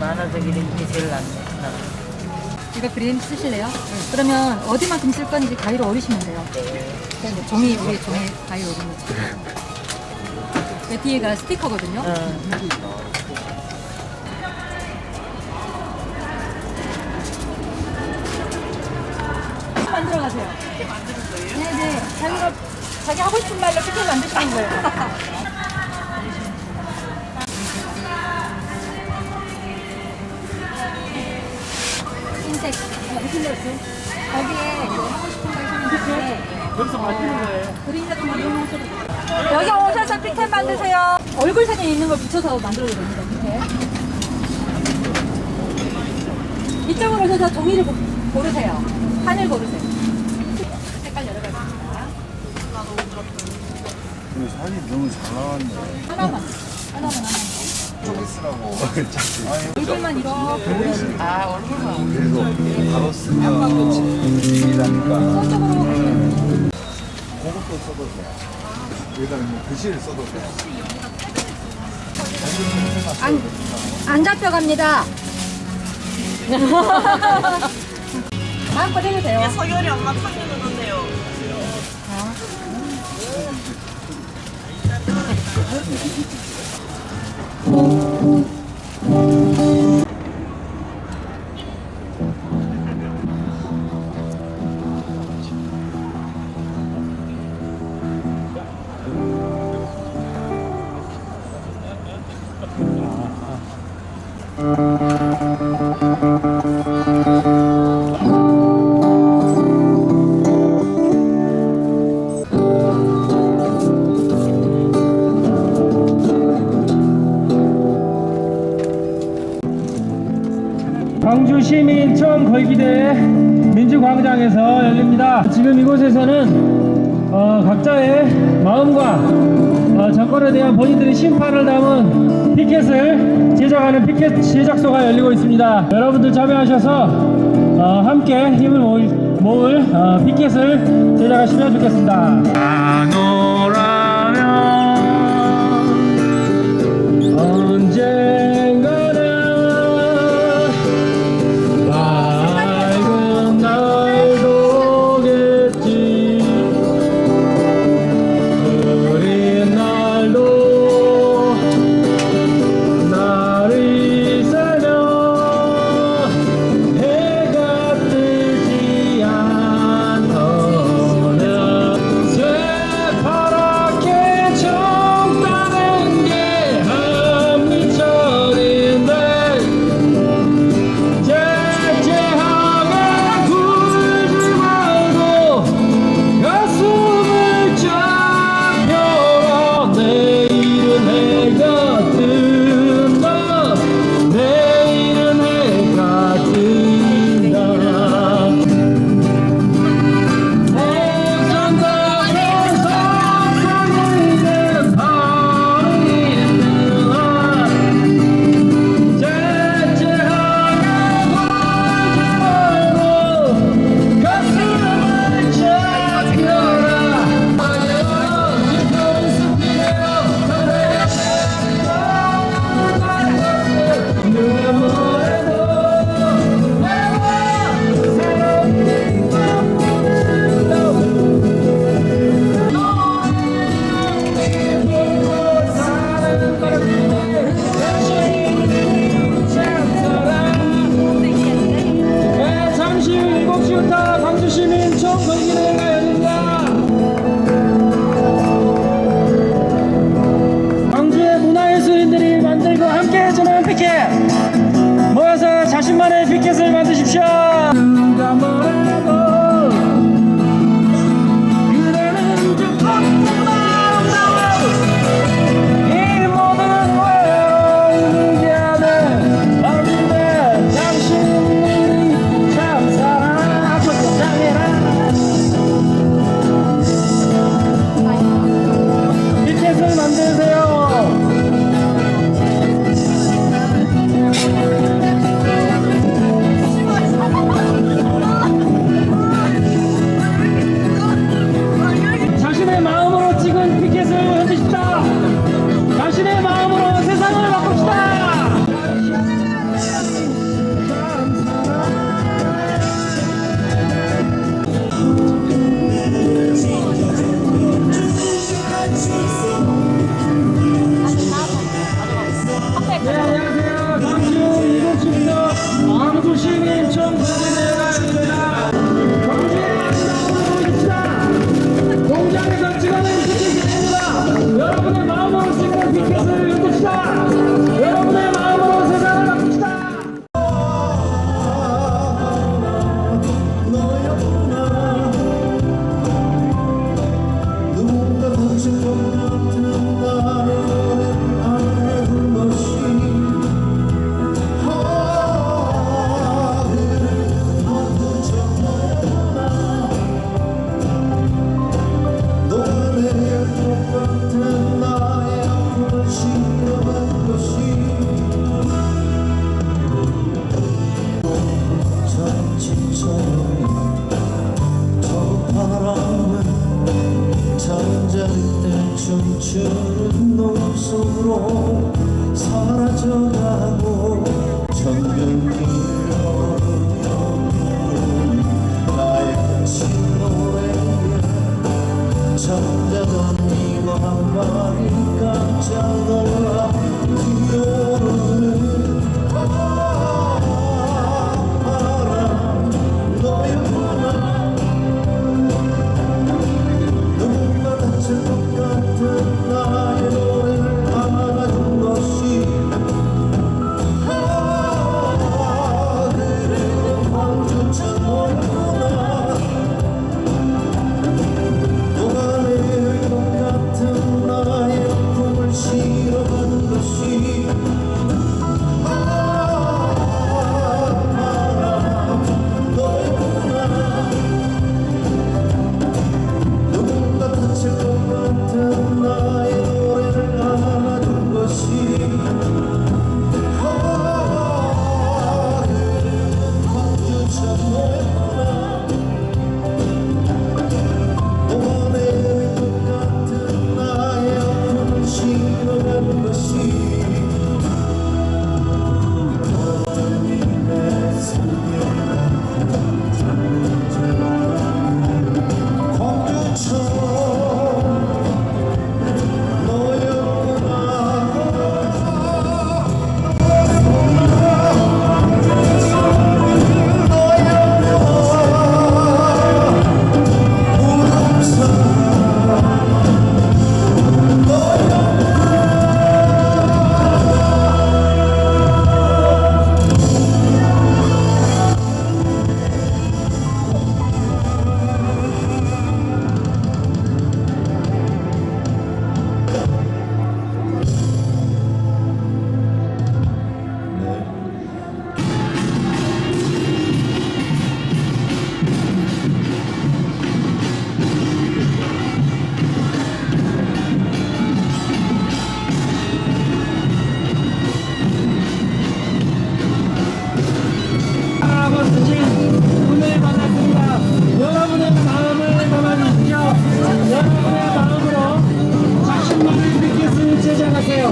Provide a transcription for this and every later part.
만화적인 게 제일 낫네. 이거 그림 쓰실래요? 그러면 어디만큼 쓸 건지 가위로 오리시면 돼요. 네. 종이, 우리 종이 가위로 오리는 거죠. 그 뒤에가 스티커거든요. 만들어 가세요. 네네. 자기 하고 싶은 말로 피켓 만드시는 거예요. 흰색, 무슨 거였어? 거기에 이거 하고 싶은 거 해주는데 여기서 만드는 거예요. 그림 같은 거 이용하셔도 돼요. 여기 오셔서 피켓 만드세요. 얼굴 사진 있는 거 붙여서 만들어도 됩니다. 피켓. 이쪽으로 오셔서 종이를 고르세요. 판을 고르세요. 색깔 여러 가지 있습니다. 근데 사진이 너무 잘 나왔네. 하나만. 좀 있으라고. 얼굴만 이렇게. 얼굴만. 그래서 바로 쓰면 일이라니까. 저쪽으로. 그것도 써도 돼. 여기다 뭐 글씨를 써도 돼. 안 잡혀갑니다. 마음껏 해도 돼요. 서열이 엄마 탕이 넣었네요. 광주시민청 걸기대 민주광장에서 열립니다. 지금 이곳에서는 각자의 마음과 정권에 대한 본인들의 심판을 담은 피켓을 제작하는 피켓 제작소가 열리고 있습니다. 여러분들 참여하셔서 함께 힘을 모을 피켓을 제작하시면 좋겠습니다. 언젠가는 밝은 날도 오겠지. 흐린 날도 날이 새면 해가 뜨지 않으면 새파랗게 정다는 게 한미철인데 째째하게 굴지 말고 가슴을 쫙 펴라. 내일은 해가 뜬다. 내일은 해가 뜬다. 세상 밖에서 사는 바람이들아 째째하게 굴지 말고 가슴을 쫙 펴라. 깊은 숲이여 누가 뭐래도 잠시 후 7시부터 광주시민청 걸기대회가 열립니다. 광주의 문화예술인들이 만들고 함께 해주는 피켓, 모여서 자신만의 피켓을 만드십시오. 누가 뭐래도 그대는 조금 아름다워. 이 모든 외로운 미안해. 어린데 당신이 참 사랑하고 사랑해라. 피켓을 만드세요. 춤추는 노숙으로 사라져가고 전등길을 걸으며 부르는 나의 신 노래에 잠자던 이와 한 마리 깜짝 놀라 뛰어오르는 바람 너였구나. 누군가 다칠 것 같은 나의 노래를 안아준 것이 그리고 황주천 너였구나. 녹아내릴 것 같은 나의 꿈을 실어가는 것이 너였구나. 누군가 다칠 것 같은 나의 노래를 안아준 것이 그리고 황주천 너였구나. 녹아내릴 것 같은 나의 아픔을 실어가는 것이 내 삶의 광주처럼 아버지 오늘 반갑습니다. 여러분의 마음을 담아주시며 여러분의 마음으로 자신만을 믿겠으니 제작하세요.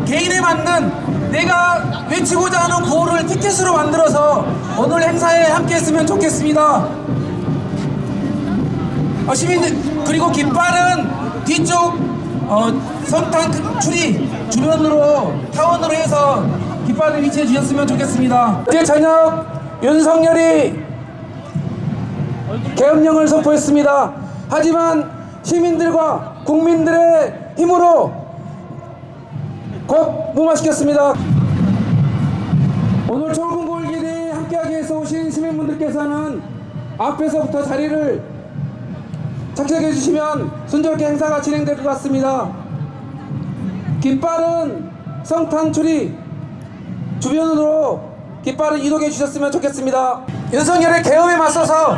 개인에 맞는 내가 외치고자 하는 구호를 티켓으로 만들어서 오늘 행사에 함께 했으면 좋겠습니다. 시민들, 그리고 깃발은 뒤쪽 성탄 추리 주변으로 타원으로 해서 깃발을 위치해 주셨으면 좋겠습니다. 어제 저녁 윤석열이 계엄령을 선포했습니다. 하지만 시민들과 국민들의 힘으로 곧 무마시켰습니다. 오늘 철군골길에 함께하기 위해서 오신 시민분들께서는 앞에서부터 자리를 착석해 주시면 순조롭게 행사가 진행될 것 같습니다. 깃발은 성탄 추리 주변으로 깃발을 이동해 주셨으면 좋겠습니다. 윤석열의 계엄에 맞서서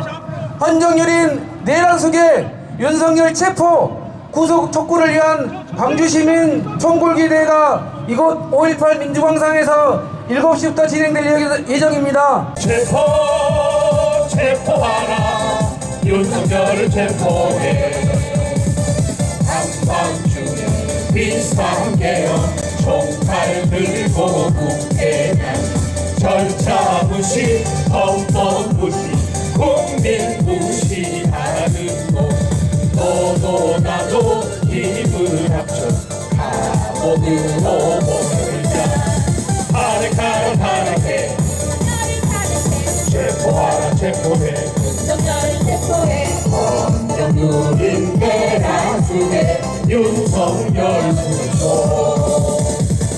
헌정유린 내란 속에 윤석열 체포 구속 촉구를 위한 광주시민 총궐기대회가 이곳 5.18 민주광장에서 7시부터 진행될 예정입니다. 체포하라 윤석열을 체포해 한밤중에 비슷한 개혁 총칼 들고 국회란 절차 무시 헌법 무시 국민 무시하는 체포해 헌정유린 내란수에 윤석열 구속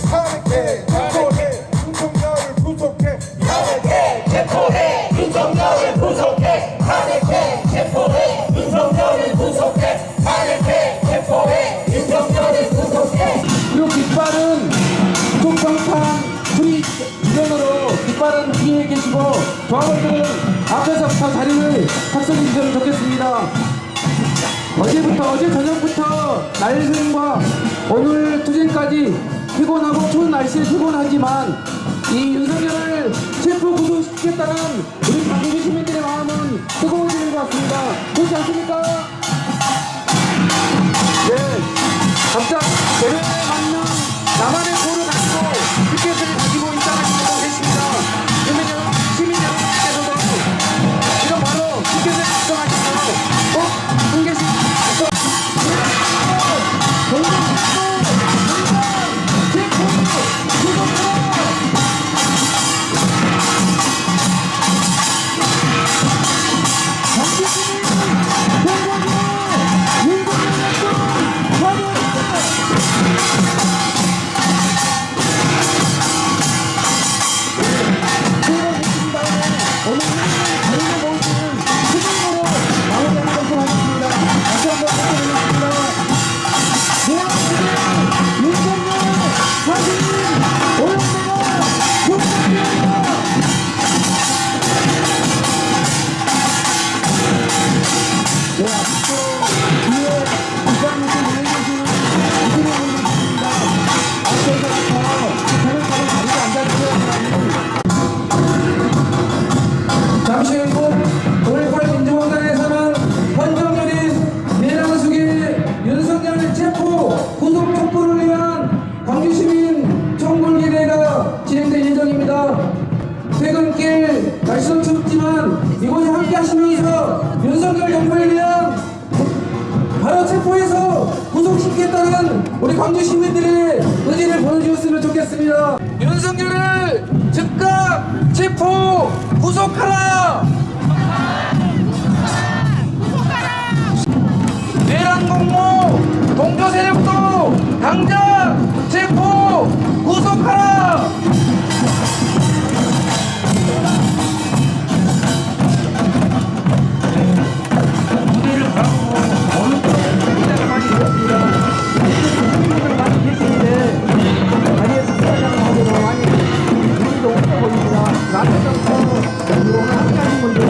하늘께 체포해 윤석열을 구속해 하늘께 체포해 윤석열을 구속해 하늘께 체포해 윤석열을 구속해 하늘께 체포해 윤석열을 구속해. 그리고 깃발은 구속평판 프리 위원으로 깃발은 뒤에 계시고 조합원들은 앞에서부터 자리를 착석해 주시면 좋겠습니다. 어제 저녁부터 날승과 오늘 투쟁까지 피곤하고 추운 날씨에 피곤하지만 이 윤석열을 체포 구속시키겠다는 우리 광주 시민들의 마음은 뜨거워지는 것 같습니다. 그렇지 않습니까? 네, 각자 대회에 맞는 나만의 골을 가지고 피켓을 가지고 있다는 분도 계십니다. 시민 여러분께서도 지금 바로 피켓을 작성하셔서 꼭 한 개씩 잠시 후 오늘 8 민주공단에서는 헌정열인 내란숙의 윤석열 체포 구속 촉구를 위한 광주시민 총궐기대가 진행될 예정입니다. 퇴근길 날씨도 춥지만 이곳에 함께 하시면서 윤석열 정부에 대한 바로 체포해서 구속시키겠다는 우리 광주 시민들의 의지를 보여주셨으면 좋겠습니다. 윤석열을 즉각 체포 구속하라! 내란 공모 동조 세력도 당장 체포 구속하라! 무대를 바라보고 어느 때가 많이 되었습니다. 분들을 많이 계시는데 자리에서 수사장을 하기로 많이 분위기가 없어 보입니다. 나중부터 오늘 함께하신 분들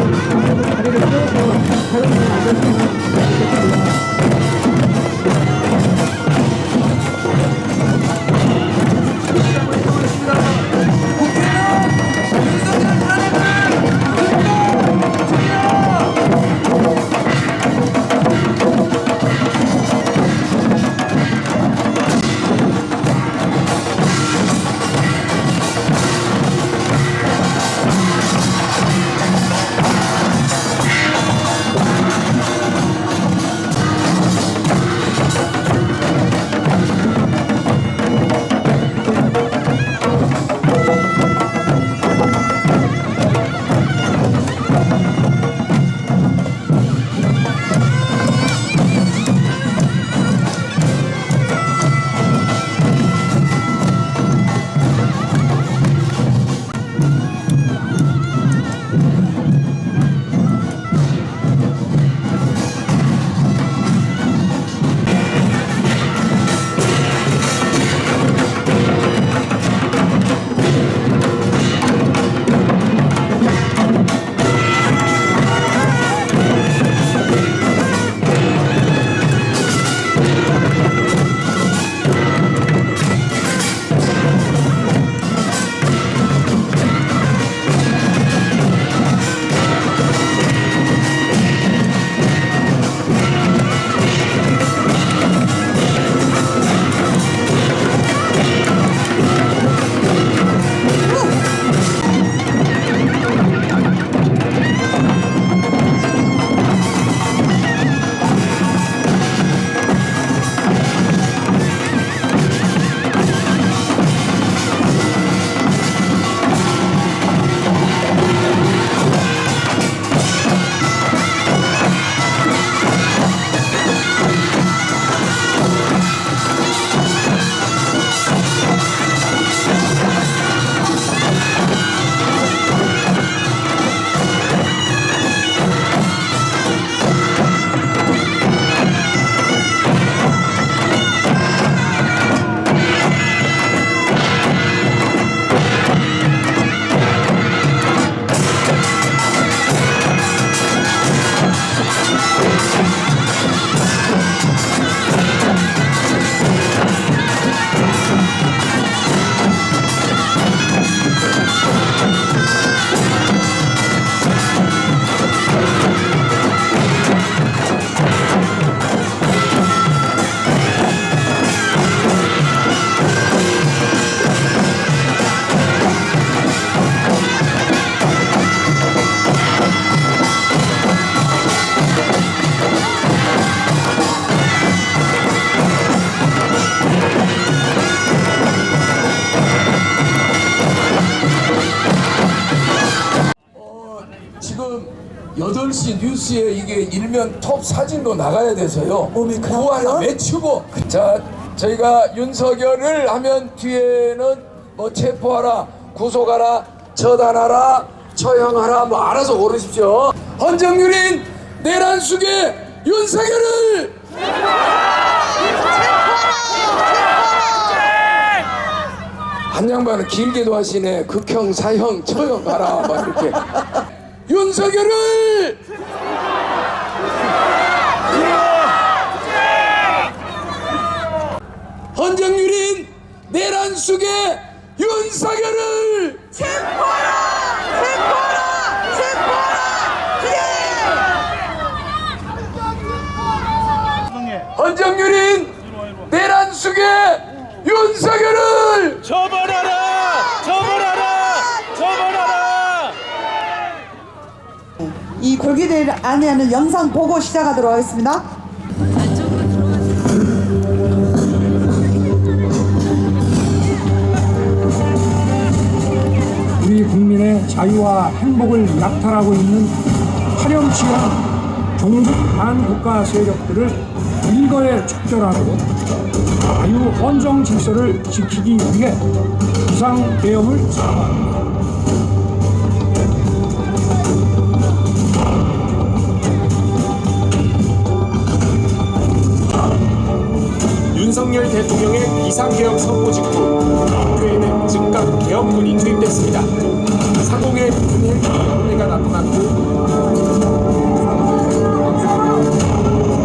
8시 뉴스에 이게 일면 톱 사진도 나가야 돼서요. 그거 하나 외치고. 자, 저희가 윤석열을 하면 뒤에는 뭐 체포하라, 구속하라, 처단하라, 처형하라 뭐 알아서 고르십시오. 헌정유린 내란 속에 윤석열을 한 양반은 길게도 하시네. 극형, 사형, 처형 가라 막 이렇게. 윤석열을 헌정유린 내란 속에 윤석열을 헌정유린 내란 속에 윤석열을 처벌하라! 처벌하라! 처벌하라! 이 불기대 안에는 영상 보고 시작하도록 하겠습니다. 우리 국민의 자유와 행복을 약탈하고 있는 파렴치한 종북 반국가 세력들을 일거에 척결하고 자유 헌정 질서를 지키기 위해 비상계엄을 선포합니다. 윤석열 대통령의 비상계엄 선포 직후 국회에는 즉각 계엄군이 투입됐습니다. 상공에 붙은 헬기 연대가 나타났고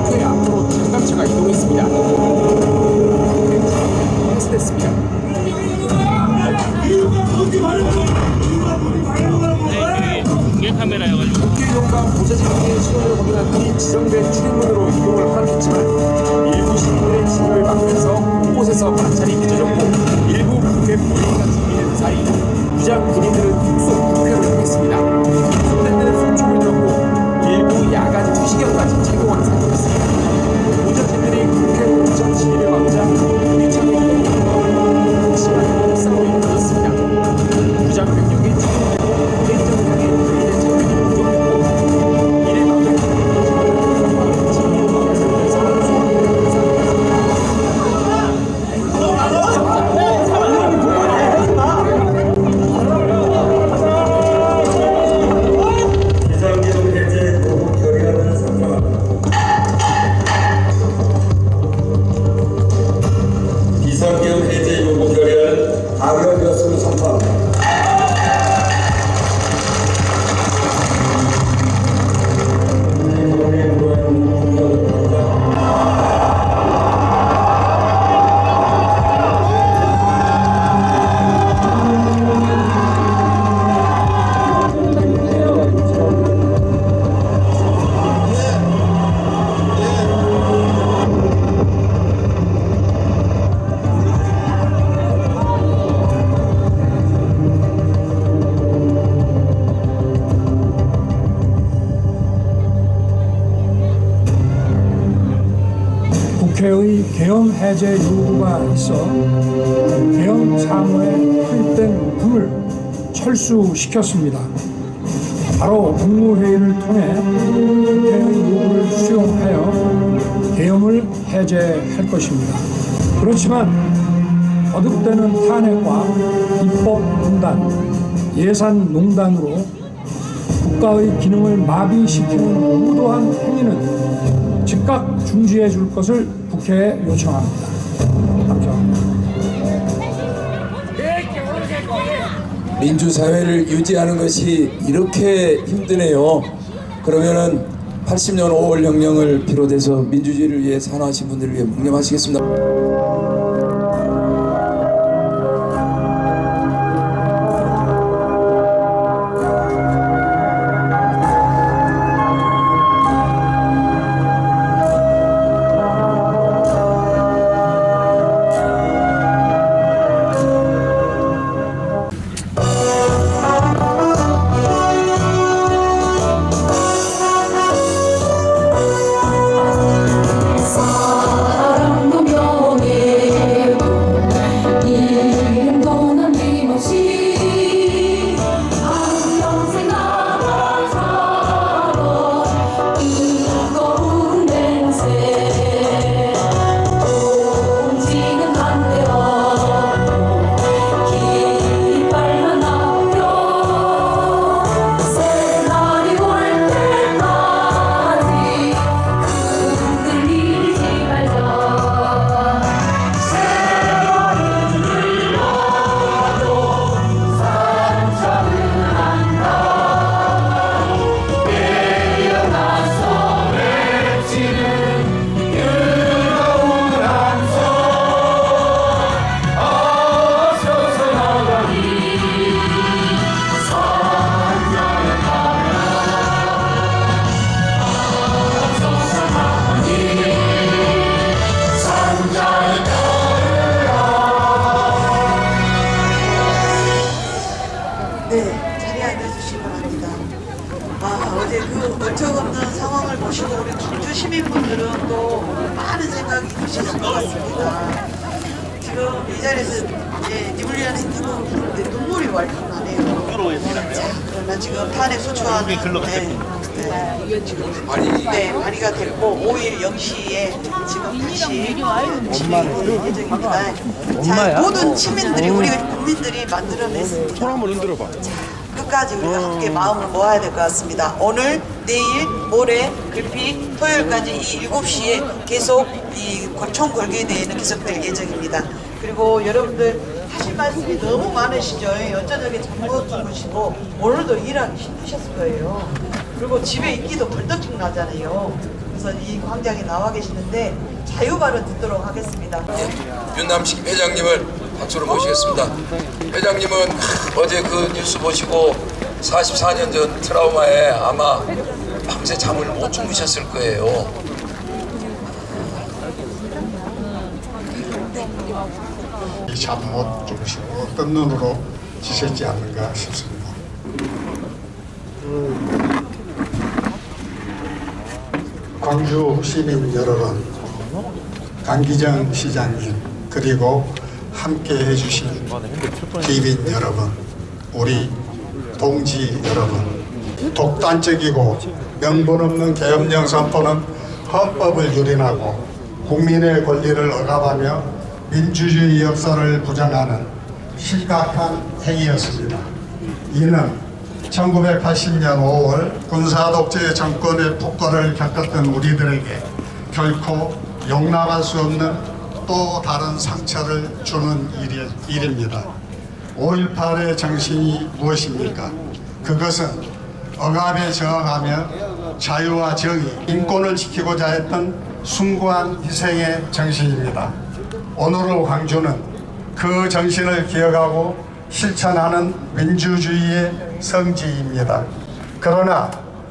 국회 앞으로 장갑차가 이동했습니다. 헬스됐습니다. 공개 카메라여가지고 국회의원과 보좌진에게 신원을 확인한 뒤 지정된 출입문으로 이동을 하겠지만 일부 시민들의 진입을 막으면서 곳곳에서 마찰이 빚어졌고 일부 국회 본회의가 준비되는 사이 무장 군인들은 속속 국회로 향했습니다. 손댄 데는 손총을 들었고 일부 야간 투시경까지 착용한 상태였습니다. 보좌진들이 국회 본청 진입을 막자 유리창에 시간이 싸움이 벌어졌습니다. 무장 병력이 추진되고 대기장을 향해 군인의 장면이 공격됐고 이를 막을 비상계엄 해제 보고 결의안을 선포합니다. 비상계엄 해제 요구 결의안은 가결되었음을 선포합니다. 국회의 계엄 해제 요구가 있어 계엄 사무에 투입된 불을 철수시켰습니다. 바로 국무회의를 통해 국회의 요구를 수용하여 계엄을 해제할 것입니다. 그렇지만 거듭되는 탄핵과 입법 농단, 예산 농단으로 국가의 기능을 마비시키는 무도한 행위는 즉각 중지해 줄 것을 국회에 요청합니다. 감사합니다. 민주사회를 유지하는 것이 이렇게 힘드네요. 그러면은 80년 5월 혁명을 비롯해서 민주주의를 위해 산화하신 분들을 위해 묵념하시겠습니다. 사랑도 명예 보시고 우리 광주 시민분들은 또 많은 생각이 드셨을 것 같습니다. 지금 이 자리에서 니블리안 행진곡을 부르는데 눈물이 왈칵 나네요. 그러나 지금 탄핵 소추안은 발의가 됐고 5일 0시에 지금 다시 진행될 예정입니다. 자, 모든 시민들이 우리 국민들이 만들어냈습니다. 손 한번 흔들어봐. 끝까지 우리가 함께 마음을 모아야 될 것 같습니다. 오늘, 내일, 모레, 글피 토요일까지 이 7시에 계속 이 총궐기대회는 계속될 예정입니다. 그리고 여러분들 하실 말씀이 너무 많으시죠. 어쩌저게 잠 못 주무시고 오늘도 일하기 힘드셨을 거예요. 그리고 집에 있기도 벌떡 나잖아요. 그래서 이 광장에 나와 계시는데 자유 발언 듣도록 하겠습니다. 윤남식 회장님을 박수로 모시겠습니다. 회장님은 어제 그 뉴스 보시고 44년 전 트라우마에 아마 밤새 잠을 못 주무셨을 거예요. 잠 못 주무시고 어떤 눈으로 지셨지 않는가 싶습니다. 광주 시민 여러분, 강기정 시장님, 그리고 함께 해주신 기빈 여러분, 우리 동지 여러분, 독단적이고 명분 없는 계엄령 선포는 헌법을 유린하고 국민의 권리를 억압하며 민주주의 역사를 부정하는 심각한 행위였습니다. 이는 1980년 5월 군사독재 정권의 폭거를 겪었던 우리들에게 결코 용납할 수 없는 또 다른 상처를 주는 일입니다. 5.18의 정신이 무엇입니까? 그것은 억압에 저항하며 자유와 정의, 인권을 지키고자 했던 숭고한 희생의 정신입니다. 오늘의 광주는 그 정신을 기억하고 실천하는 민주주의의 성지입니다. 그러나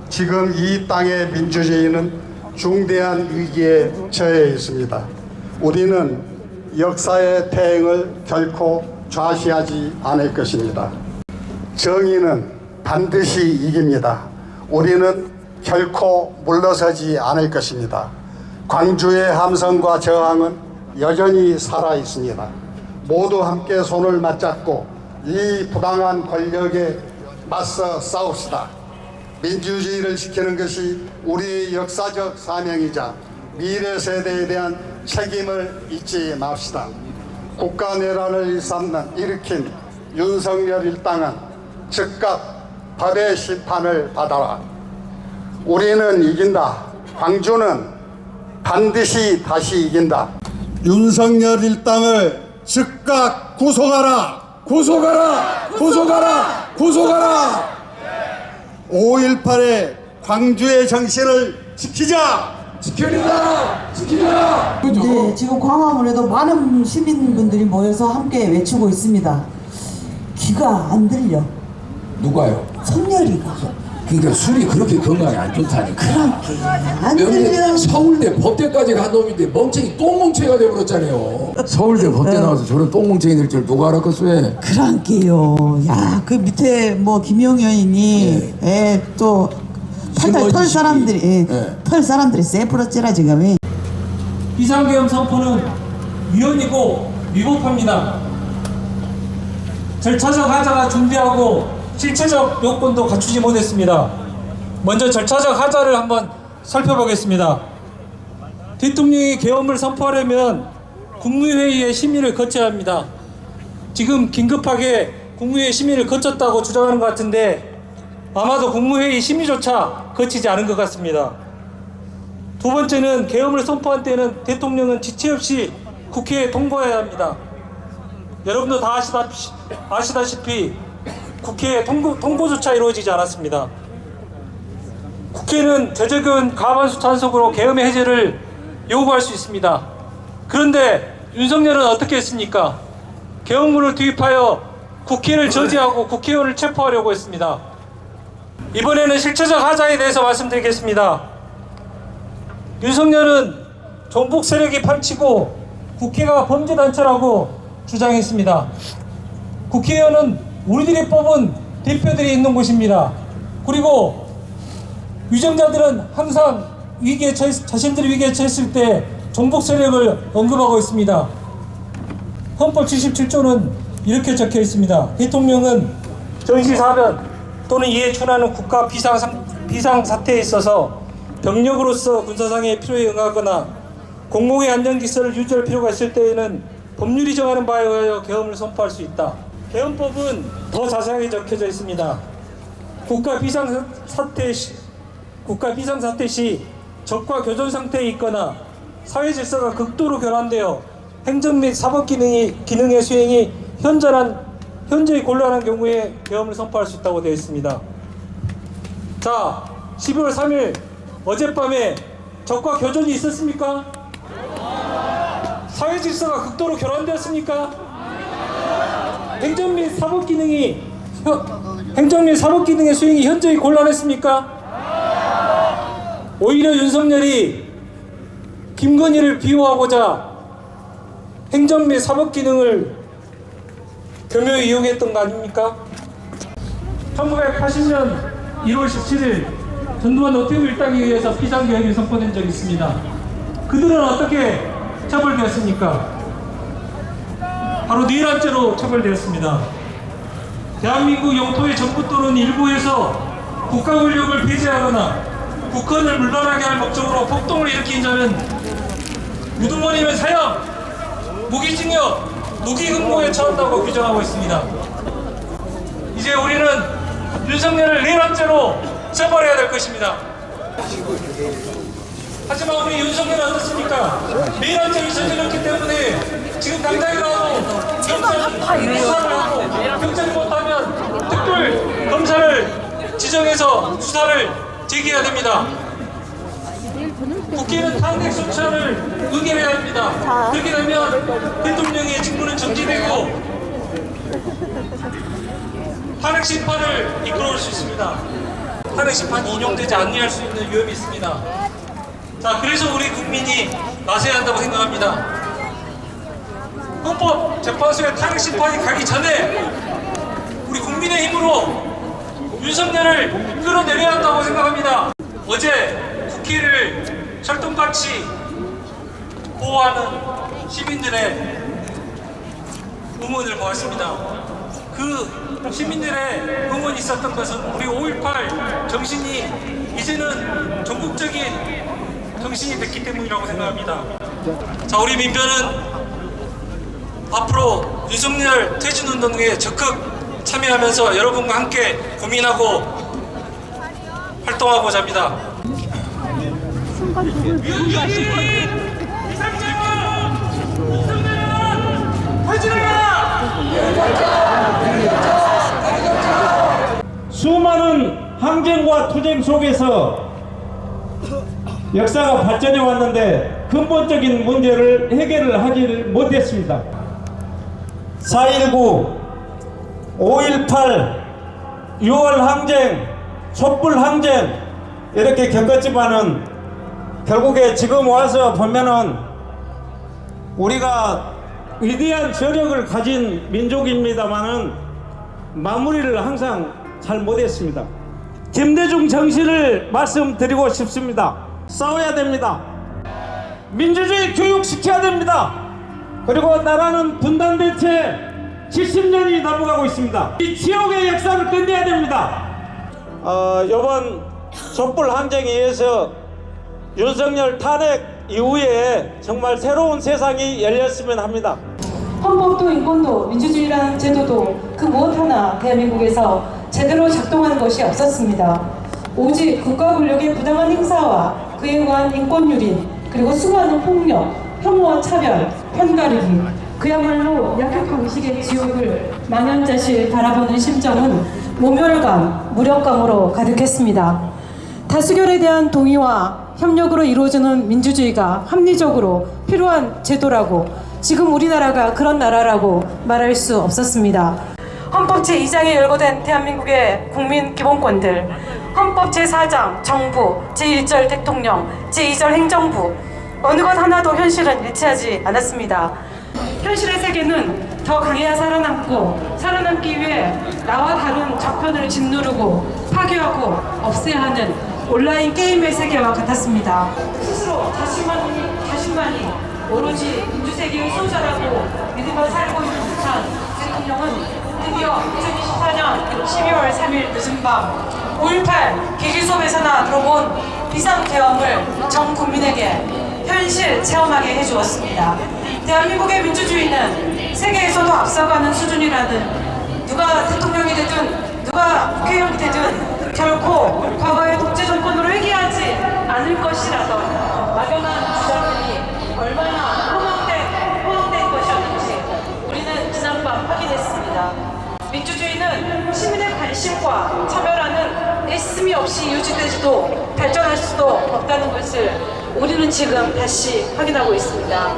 지금 이 땅의 민주주의는 중대한 위기에 처해 있습니다. 우리는 역사의 태행을 결코 좌시하지 않을 것입니다. 정의는 반드시 이깁니다. 우리는 결코 물러서지 않을 것입니다. 광주의 함성과 저항은 여전히 살아 있습니다. 모두 함께 손을 맞잡고 이 부당한 권력에 맞서 싸웁시다. 민주주의를 지키는 것이 우리의 역사적 사명이자 미래 세대에 대한 책임을 잊지 맙시다. 국가 내란을 일으킨 윤석열 일당은 즉각 법의 심판을 받아라. 우리는 이긴다. 광주는 반드시 다시 이긴다. 윤석열 일당을 즉각 구속하라. 구속하라. 구속하라. 구속하라. 5.18의 광주의 정신을 지키자. 지켜낸다. 지키자. 네, 지금 광화문에도 많은 시민분들이 모여서 함께 외치고 있습니다. 귀가 안 들려. 누가요? 성렬이가. 그러니까 술이 그렇게 건강에 안 좋다니까. 그렇게 안 들려. 서울대 법대까지 간 놈인데 멍청이 똥멍청이가 돼버렸잖아요. 서울대 법대 나와서 저런 똥멍청이 될 줄 누가 알았겠어요? 그러게요. 야, 그 밑에 뭐 김용현이니 또 털 사람들이 털 사람들이 쎄부러지라 지금. 비상계엄 선포는 위헌이고 위법합니다. 절차적 하자가 준비하고 실체적 요건도 갖추지 못했습니다. 먼저 절차적 하자를 한번 살펴보겠습니다. 대통령이 계엄을 선포하려면 국무회의의 심의를 거쳐야 합니다. 지금 긴급하게 국무회의 심의를 거쳤다고 주장하는 것 같은데 아마도 국무회의 심의조차 거치지 않은 것 같습니다. 두 번째는 계엄을 선포한 때는 대통령은 지체 없이 국회에 통보해야 합니다. 여러분도 다 아시다시피 국회에 통보조차 이루어지지 않았습니다. 국회는 제적은 과반수 찬성으로 계엄의 해제를 요구할 수 있습니다. 그런데 윤석열은 어떻게 했습니까? 계엄문을 투입하여 국회를 저지하고 국회의원을 체포하려고 했습니다. 이번에는 실체적 하자에 대해서 말씀드리겠습니다. 윤석열은 종북 세력이 펼치고 국회가 범죄단체라고 주장했습니다. 국회의원은 우리들이 뽑은 대표들이 있는 곳입니다. 그리고 위정자들은 항상 자신들이 위기에 처했을 때 종북 세력을 언급하고 있습니다. 헌법 77조는 이렇게 적혀 있습니다. 대통령은 전시사변 또는 이에 준하는 국가 비상사태에 있어서 병력으로서 군사상의 필요에 응하거나 공공의 안전기설을 유지할 필요가 있을 때에는 법률이 정하는 바에 의하여 계엄을 선포할 수 있다. 계엄법은 더 자세하게 적혀져 있습니다. 국가 비상사태 시 적과 교전 상태에 있거나 사회 질서가 극도로 결함되어 행정 및 사법 기능의 수행이 현저히 곤란한 경우에 계엄을 선포할 수 있다고 되어 있습니다. 자, 12월 3일 어젯밤에 적과 교전이 있었습니까? 사회 질서가 극도로 결함되었습니까? 행정 및 사법 기능의 수행이 현저히 곤란했습니까? 오히려 윤석열이 김건희를 비호하고자 행정 및 사법 기능을 교묘히 이용했던 거 아닙니까? 1980년 1월 17일 전두환 노태우 일당에 의해서 비상계엄이 선포된 적이 있습니다. 그들은 어떻게 처벌되었습니까? 바로 내란죄로 처벌되었습니다. 대한민국 영토의 정부 또는 일부에서 국가 권력을 폐지하거나 국헌을 물러나게 할 목적으로 폭동을 일으킨 자는 우두머리면 사형, 무기징역, 무기금고에 처한다고 규정하고 있습니다. 이제 우리는 윤석열을 내란죄로 처벌해야 될 것입니다. 하지만 우리 윤석열은 어떻습니까? 내란죄를 저질렀기 때문에 지금 당장에 나와도 수사를 하고 경찰이 못하면 특별 검사를 지정해서 수사를 제기해야 됩니다. 국회는 탄핵 소추안을 의결해야 합니다. 그렇게 되면 대통령의 직무는 정지되고 탄핵 심판을 이끌어올 수 있습니다. 탄핵 심판이 인용되지 않게 할 수 있는 위험이 있습니다. 자, 그래서 우리 국민이 나서야 한다고 생각합니다. 헌법재판소에 탄핵 심판이 가기 전에 우리 국민의 힘으로 윤석열을 끌어내려야 한다고 생각합니다. 어제 국회를 철통같이 보호하는 시민들의 응원을 보았습니다. 그 시민들의 응원이 있었던 것은 우리 5.18 정신이 이제는 전국적인 정신이 됐기 때문이라고 생각합니다. 자, 우리 민변은 앞으로 윤석열 퇴진운동에 적극 참여하면서 여러분과 함께 고민하고 활동하고자 합니다. 수많은 항쟁과 투쟁 속에서 역사가 발전해 왔는데 근본적인 문제를 해결을 하지 못했습니다. 4.19, 5.18, 6월 항쟁, 촛불 항쟁 이렇게 겪었지만은 결국에 지금 와서 보면은 우리가 위대한 저력을 가진 민족입니다만은 마무리를 항상 잘 못했습니다. 김대중 정신을 말씀드리고 싶습니다. 싸워야 됩니다. 민주주의 교육시켜야 됩니다. 그리고 나라는 분단된 채 70년이 넘어가고 있습니다. 이 지옥의 역사를 끝내야 됩니다. 이번 촛불 항쟁에 의해서 윤석열 탄핵 이후에 정말 새로운 세상이 열렸으면 합니다. 헌법도 인권도 민주주의라는 제도도 그 무엇 하나 대한민국에서 제대로 작동하는 것이 없었습니다. 오직 국가 권력의 부당한 행사와 그에 의한 인권유린, 그리고 수많은 폭력, 혐오와 차별, 편가르기, 그야말로 약육강식의 지옥을 망연자실 바라보는 심정은 모멸감, 무력감으로 가득했습니다. 다수결에 대한 동의와 협력으로 이루어지는 민주주의가 합리적으로 필요한 제도라고, 지금 우리나라가 그런 나라라고 말할 수 없었습니다. 헌법 제2장에 열거된 대한민국의 국민 기본권들, 헌법 제4장 정부, 제1절 대통령, 제2절 행정부, 어느 것 하나도 현실은 일치하지 않았습니다. 현실의 세계는 더 강해야 살아남고, 살아남기 위해 나와 다른 적편을 짓누르고 파괴하고 없애야 하는 온라인 게임의 세계와 같았습니다. 스스로 자신만이 오로지 민주세계의 수호자라고 믿으며 살고 있는 듯한 대통령은 드디어 2024년 12월 3일 늦은 밤 5.18 계기 수업에서나 들어본 비상계엄을 전 국민에게 현실 체험하게 해주었습니다. 대한민국의 민주주의는 세계에서도 앞서가는 수준이라는, 누가 대통령이 되든 누가 국회의원이 되든 결코 과거의 독재 정권으로 회귀하지 않을 것이라던 막연한 주장들이 얼마나 포함된 것이었는지 우리는 지난밤 확인했습니다. 민주주의는 시민의 관심과 참여라는 애씀이 없이 유지되지도 발전할 수도 없다는 것을 우리는 지금 다시 확인하고 있습니다.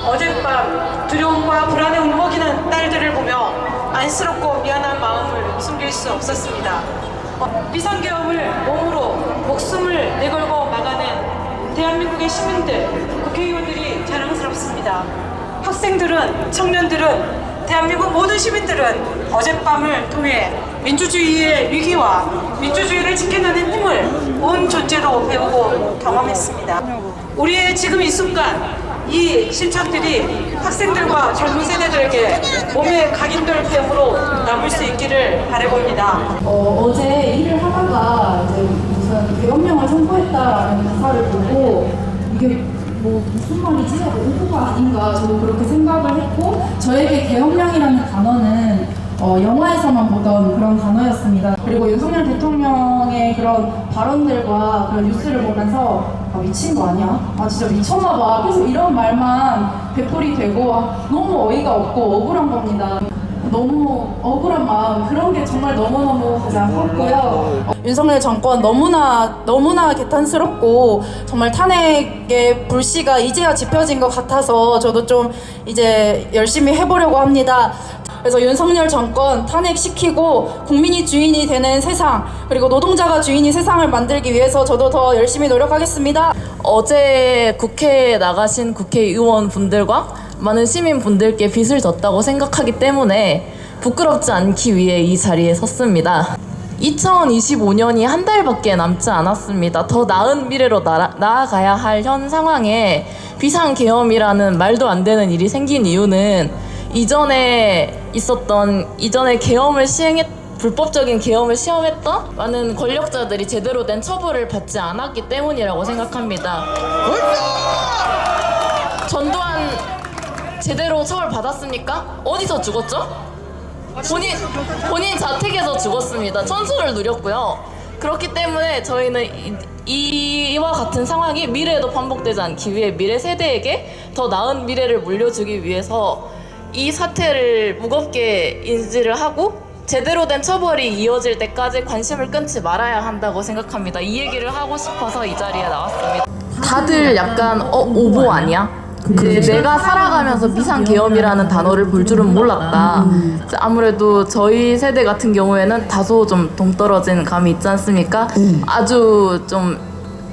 어젯밤 두려움과 불안에 울먹이는 딸들을 보며 안쓰럽고 미안한 마음을 숨길 수 없었습니다. 비상계엄을 몸으로 목숨을 내걸고 막아낸 대한민국의 시민들, 국회의원들이 자랑스럽습니다. 학생들은, 청년들은, 대한민국 모든 시민들은 어젯밤을 통해 민주주의의 위기와 민주주의를 지켜내는 힘을 온 존재로 배우고 경험했습니다. 우리의 지금 이 순간, 이 실천들이 학생들과 젊은 세대들에게 몸에 각인될 폐으로 남을 수 있기를 바라봅니다. 어제 일을 하다가 이제 무슨 계엄령을 선포했다라는 기사를 보고 이게 뭐 무슨 말이지? 오보가 아닌가 저도 그렇게 생각을 했고, 저에게 계엄령이라는 단어는 영화에서만 보던 그런 단어였습니다. 그리고 윤석열 대통령의 그런 발언들과 그런 뉴스를 보면서 미친 거 아니야? 진짜 미쳤나봐. 계속 이런 말만 되풀이 되고 너무 어이가 없고 억울한 겁니다. 너무 억울한 마음, 그런 게 정말 너무너무 가장 컸고요. 윤석열 정권 너무나 개탄스럽고 정말 탄핵의 불씨가 이제야 지펴진 것 같아서 저도 좀 이제 열심히 해보려고 합니다. 그래서 윤석열 정권 탄핵시키고 국민이 주인이 되는 세상, 그리고 노동자가 주인이 세상을 만들기 위해서 저도 더 열심히 노력하겠습니다. 어제 국회에 나가신 국회의원분들과 많은 시민분들께 빚을 졌다고 생각하기 때문에 부끄럽지 않기 위해 이 자리에 섰습니다. 2025년이 한 달밖에 남지 않았습니다. 더 나은 미래로 나아가야 할 현 상황에 비상계엄이라는 말도 안 되는 일이 생긴 이유는 이전에 불법적인 계엄을 시행했던 많은 권력자들이 제대로 된 처벌을 받지 않았기 때문이라고 생각합니다. 전두환 제대로 처벌받았습니까? 어디서 죽었죠? 본인 자택에서 죽었습니다. 천수를 누렸고요. 그렇기 때문에 저희는 이와 같은 상황이 미래에도 반복되지 않기 위해 미래 세대에게 더 나은 미래를 물려주기 위해서 이 사태를 무겁게 인지를 하고 제대로 된 처벌이 이어질 때까지 관심을 끊지 말아야 한다고 생각합니다. 이 얘기를 하고 싶어서 이 자리에 나왔습니다. 다들 약간 오보 아니야? 내가 살아가면서 비상계엄이라는 단어를 볼 줄은 몰랐다. 아무래도 저희 세대 같은 경우에는 다소 좀 동떨어진 감이 있지 않습니까? 아주 좀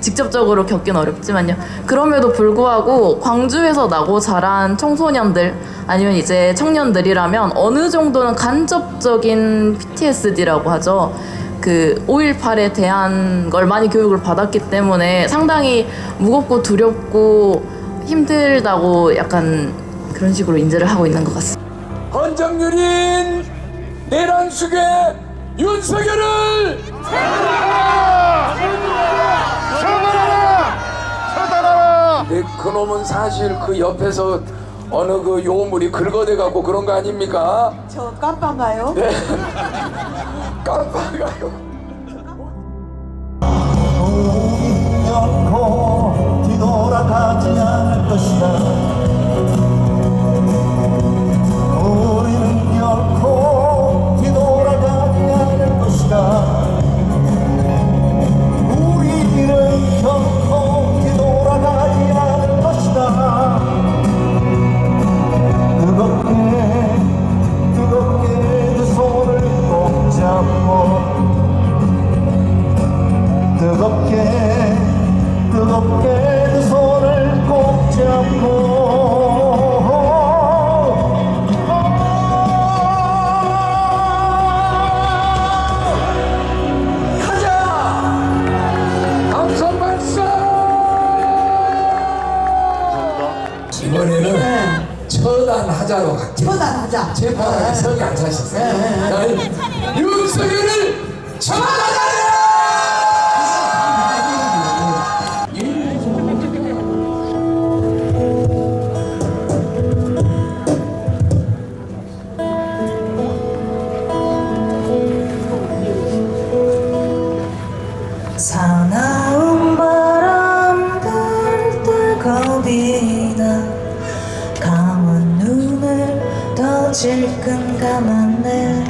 직접적으로 겪긴 어렵지만요. 그럼에도 불구하고 광주에서 나고 자란 청소년들 아니면 이제 청년들이라면 어느 정도는 간접적인 PTSD라고 하죠. 그 5.18에 대한 걸 많이 교육을 받았기 때문에 상당히 무겁고 두렵고 힘들다고 약간 그런 식으로 인지를 하고 있는 것 같습니다. 헌정유린 내란숙의 윤석열을 처벌하라! 네, 그놈은 사실 그 옆에서 어느 그 요물이 긁어대 갖고 그런 거 아닙니까? 저 깜빡가요? 네. 깜빡가요. 결코 뒤돌아가지 않을 것이다. 우리는 결코 뒤돌아가지 않을 것이다. 우리는 결코 뒤돌아가지 않을 것이다. 뜨겁게 두 손을 꼭 잡고 뜨겁게 두 손을 꼭 잡고 처단하자로 갈게요. 처단하자. 체포하라 성이 안 차셨어요. 윤석열을 처단하라. 사나운 바람들 때 겁이 나 감은 눈을 더 질끈 감았네.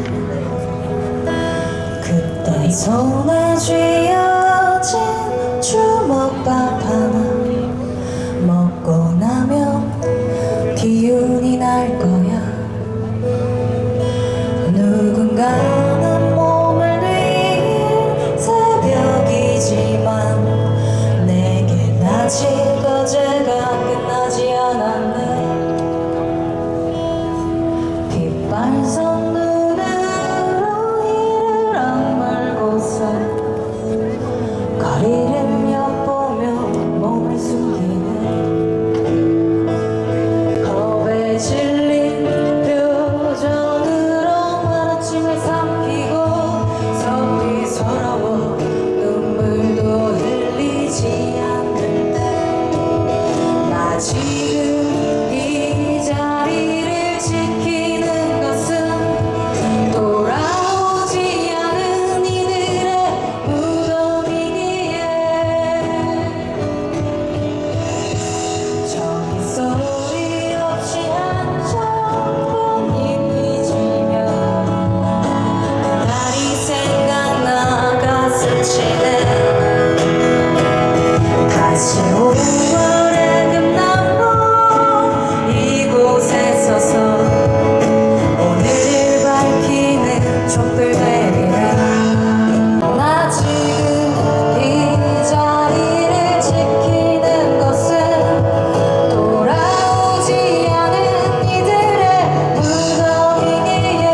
그때 손에 쥐어진 주먹밥 하나 먹고 나면 기운이 날 거야. 누군가는 몸을 뉘는 새벽이지만 내겐 아직 어제가 끝나지 않았네. 빗발선 눈으로 이를 악물고서 거리를 엿보며 몸을 숨기네. 겁에 질린 표정으로 하루침을 삼키고 속이 서러워 눈물도 흘리지 않을 때 나 지금 이 자리를 지키는 것은 돌아오지 않은 이들의 무덤이기에. 저기 소리 없이 한참뿐 잎이 지며 날이 생각나 가슴 치네. 다시 5월의 금남로 이곳에 서서 오늘을 밝히는 촛불 되리라. 나 지금 이 자리를 지키는 것은 돌아오지 않은 이들의 무덤이기에.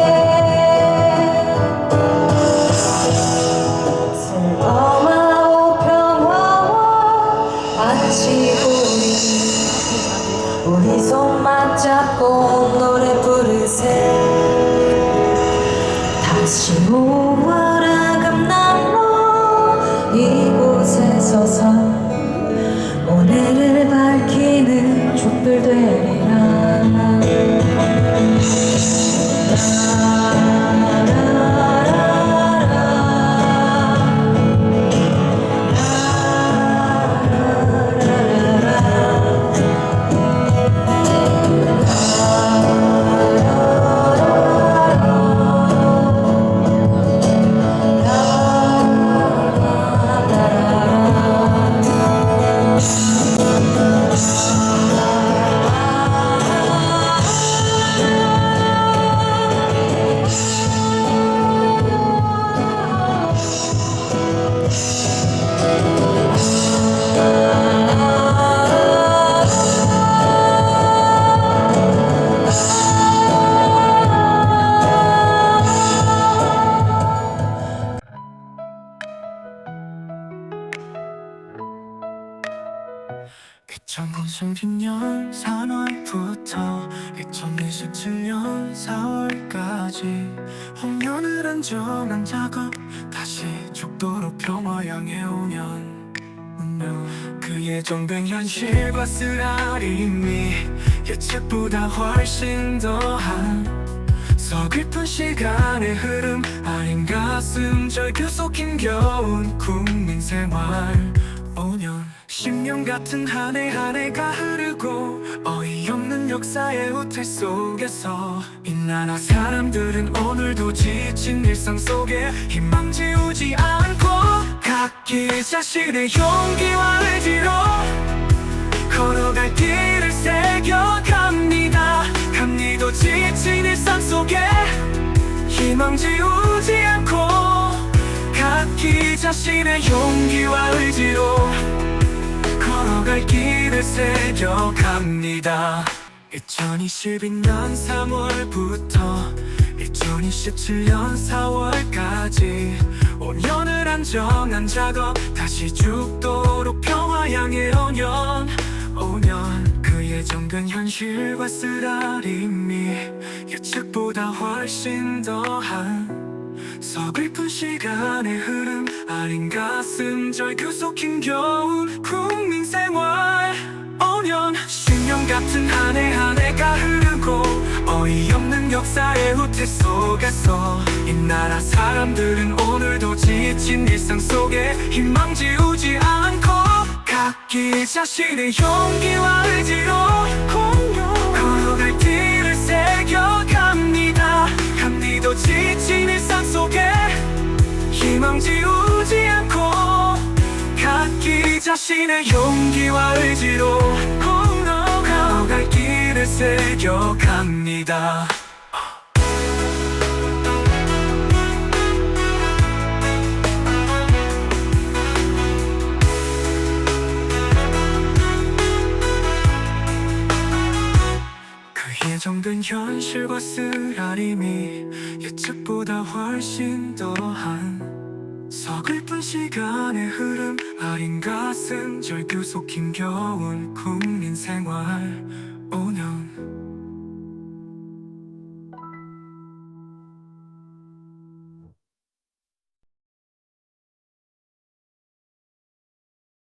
슬퍼하고 평화와 안치고리 우리 손 맞잡고 노래 부르세. 다시 5월의 금남로 이곳에 서서 오늘을 밝히는 촛불 되리라. 그 2016년 3월부터 2027년 4월까지 5년을 안정한 작업 다시 죽도록 평화 향해 오면 그 예정된 현실과 쓰라림이 예측보다 훨씬 더한 서글픈 시간의 흐름 아닌 가슴 절규 속 힘겨운 국민 생활 5년 10년 같은 한 해 한 해가 흐르고 어이없는 역사의 후퇴 속에서 이 나라 사람들은 오늘도 지친 일상 속에 희망 지우지 않고 각기 자신의 용기와 의지로 걸어갈 길을 새겨갑니다. 감리도 지친 일상 속에 희망 지우지 않고 각기 자신의 용기와 의지로 걸어갈 길을 새겨갑니다. 2022년 3월부터 2027년 4월까지 5년을 안정한 작업 다시 죽도록 평화 향해 5년 그 예정 예정된 현실과 쓰라림이 예측보다 훨씬 더한 서글픈 시간의 흐름 아닌가 쓴절 교속 힘겨운 국민 생활 5년 10년 같은 한 해 한 해가 흐르고 어이없는 역사의 후퇴 속에서 이 나라 사람들은 오늘도 지친 일상 속에 희망 지우지 않고 각기 자신의 용기와 의지로 걸어갈 길을 새겨갑니다. 감리도 지친 일상 속에 희망 지우지 않고 각기 자신의 용기와 의지로 걸어갈 길을 새겨갑니다. 예정된 현실과 쓰라림이 예측보다 훨씬 더한 서글픈 시간의 흐름 아린가 쓴절 교속 힘겨운 국민 생활